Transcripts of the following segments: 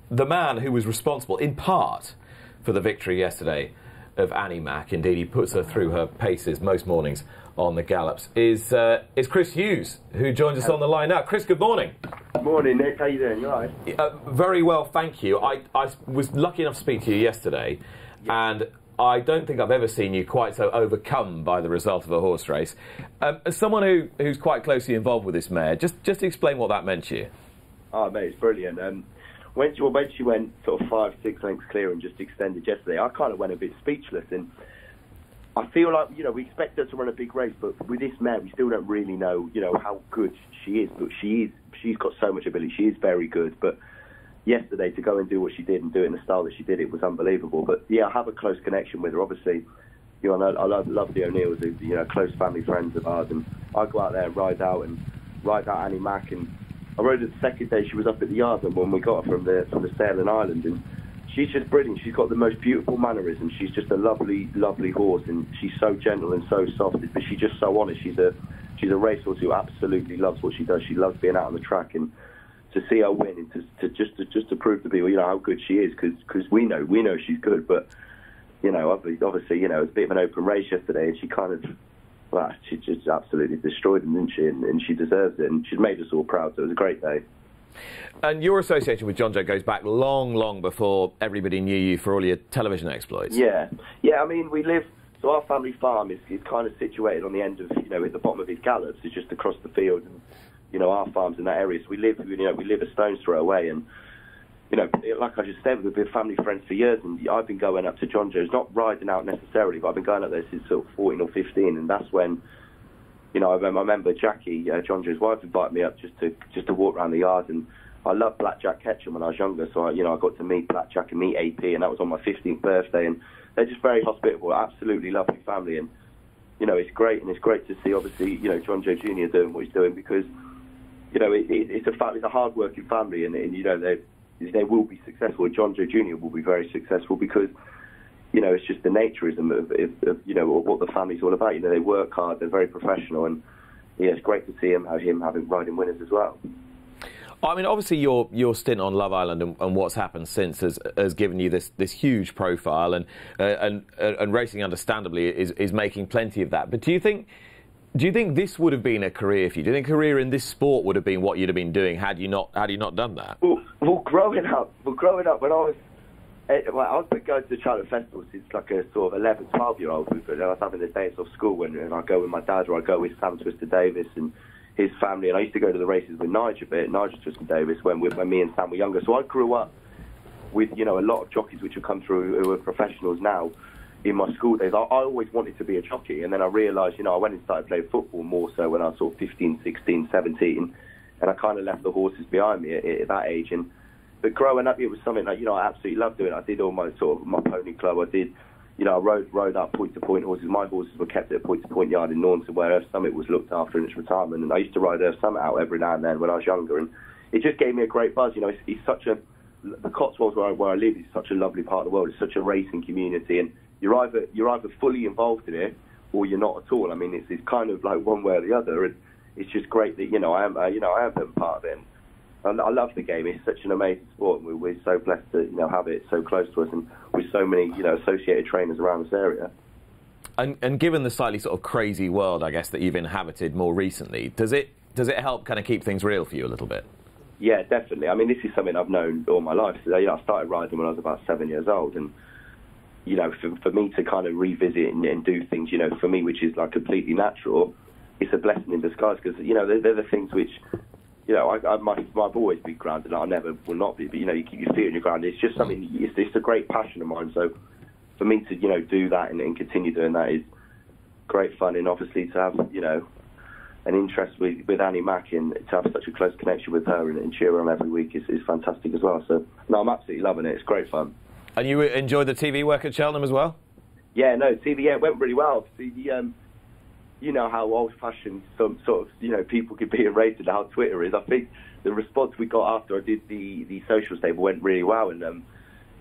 the man who was responsible, in part, for the victory yesterday of Annie Mac, indeed he puts her through her paces most mornings on the gallops, is Chris Hughes, who joins us on the line now. Chris, good morning. Morning, Nick. How you doing? You all right? Very well, thank you. I was lucky enough to speak to you yesterday, and I don't think I've ever seen you quite so overcome by the result of a horse race. As someone who's quite closely involved with this mare, just explain what that meant to you. Oh, mate, it's brilliant. When she went sort of 5-6 lengths clear and just extended yesterday, I kind of went a bit speechless. And I feel like, we expect her to run a big race, but with this mare, we still don't really know, how good she is. But she's got so much ability. She is very good. But yesterday, to go and do what she did and do it in the style that she did, it was unbelievable. But yeah, I have a close connection with her. Obviously, I love the O'Neills, close family friends of ours, and I go out there and ride out Annie Mac. And I rode her the second day she was up at the yard when we got her from the sale in Ireland, and she's just brilliant. She's got the most beautiful mannerisms. She's just a lovely, lovely horse, and she's so gentle and so soft. But she's just so honest. She's a racehorse who absolutely loves what she does. She loves being out on the track, and to see her win and to prove to people, how good she is, because we know she's good. But obviously, it was a bit of an open race yesterday, and she kind of. Well, she just absolutely destroyed him, didn't she? And she deserves it, and she's made us all proud, so it was a great day. And your association with John Joe goes back long, long before everybody knew you for all your television exploits. Yeah, I mean, so our family farm is kind of situated on the end of, at the bottom of his gallops. It's just across the field, and, our farm's in that area. So we live a stone's throw away, and, like I just said, we've been family friends for years, and I've been going up to John Joe's, not riding out necessarily, but I've been going up there since sort of 14 or 15, and that's when, I remember Jackie, John Joe's wife, invited me up just to walk around the yard, and I loved Black Jack Ketchum when I was younger, so I got to meet Black Jack and meet AP, and that was on my 15th birthday, and they're just very hospitable, absolutely lovely family, and, it's great, and it's great to see, obviously, John Joe Jr. doing what he's doing, because, it's a hard-working family, and they will be successful. John Joe Jr. will be very successful because, it's just the naturism of what the family's all about. They work hard, they're very professional, and yeah, it's great to see him having riding winners as well. I mean, obviously your stint on Love Island and what's happened since has given you this huge profile, and racing, understandably, is making plenty of that. But do you think this would have been a career for you? Do you think a career in this sport would have been what you'd have been doing had you not done that? Well, growing up, when I was been going to the Charlotte Festival since like a sort of 11, 12-year-old. I was having the days off school and I go with my dad, or I go with Sam Twister Davis and his family. And I used to go to the races with Nigel Twister Davis, when me and Sam were younger. So I grew up with a lot of jockeys which have come through who are professionals now. In my school days, I always wanted to be a jockey, and then I realised, I went and started playing football more so when I was sort of 15, 16, 17, and I kind of left the horses behind me at that age. But growing up, it was something that, I absolutely loved doing. I did all my pony club. I did, I rode up point-to-point horses. My horses were kept at a point-to-point yard in Naunton, where Earth Summit was looked after in its retirement, and I used to ride Earth Summit out every now and then when I was younger, and it just gave me a great buzz. It's such a... The Cotswolds, where I live, is such a lovely part of the world. It's such a racing community, and you're either fully involved in it or you're not at all. I mean, it's kind of like one way or the other, and it's just great that I am part of it. And I love the game. It's such an amazing sport, and we're so blessed to have it so close to us, and with so many associated trainers around this area. And given the slightly sort of crazy world, I guess, that you've inhabited more recently, does it help kind of keep things real for you a little bit? Yeah, definitely. I mean, this is something I've known all my life. So, I started riding when I was about 7 years old, and for me to kind of revisit and do things, for me, which is like completely natural, it's a blessing in disguise, because they're the things which, I've always been grounded. I never will not be, but you keep your feet on your ground. It's just something. It's a great passion of mine. So for me to do that and continue doing that is great fun, and obviously to have an interest with Annie Mac, and to have such a close connection with her and cheer her on every week is fantastic as well. So no, I'm absolutely loving it. It's great fun. And you enjoyed the TV work at Cheltenham as well? Yeah, no, TV, it went really well. You know how old-fashioned some sort of, people can be in racing, how Twitter is. I think the response we got after I did the social stable went really well, and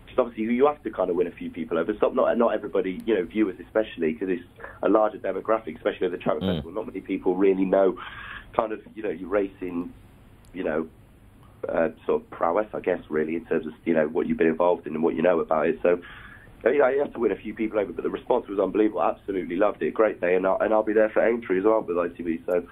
just obviously you have to kind of win a few people over. So not everybody, viewers especially, because it's a larger demographic, especially at the Charlotte Festival. Not many people really know kind of, your racing, sort of prowess, I guess, really, in terms of, you know, what you've been involved in and what you know about it. So, you know, you have to win a few people over, but the response was unbelievable. Absolutely loved it. Great day, and I'll be there for Aintree as well with ITV. So,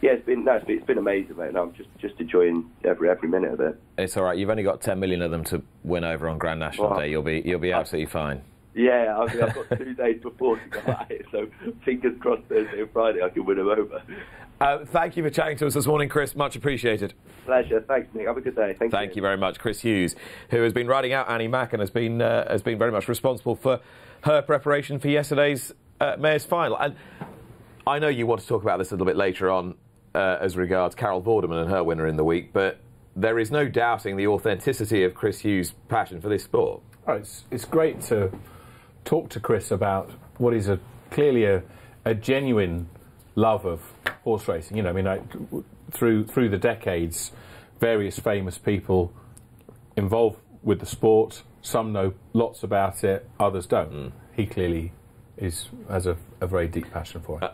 yeah, it's been amazing, mate, and I'm just enjoying every minute of it. It's all right. You've only got 10 million of them to win over on Grand National Day. You'll be absolutely fine. Yeah, I mean, I've got 2 days before to go at it, so fingers crossed Thursday and Friday I can win them over. Thank you for chatting to us this morning, Chris. Much appreciated. Pleasure. Thanks, Nick. Have a good day. Thank you very much. Chris Hughes, who has been riding out Annie Mack and has been very much responsible for her preparation for yesterday's Mayor's Final. And I know you want to talk about this a little bit later on as regards Carol Vorderman and her winner in the week, but there is no doubting the authenticity of Chris Hughes' passion for this sport. Oh, it's great to talk to Chris about what is clearly a genuine love of horse racing. You know, I mean, through the decades, various famous people involved with the sport. Some know lots about it, others don't. He clearly has a very deep passion for it.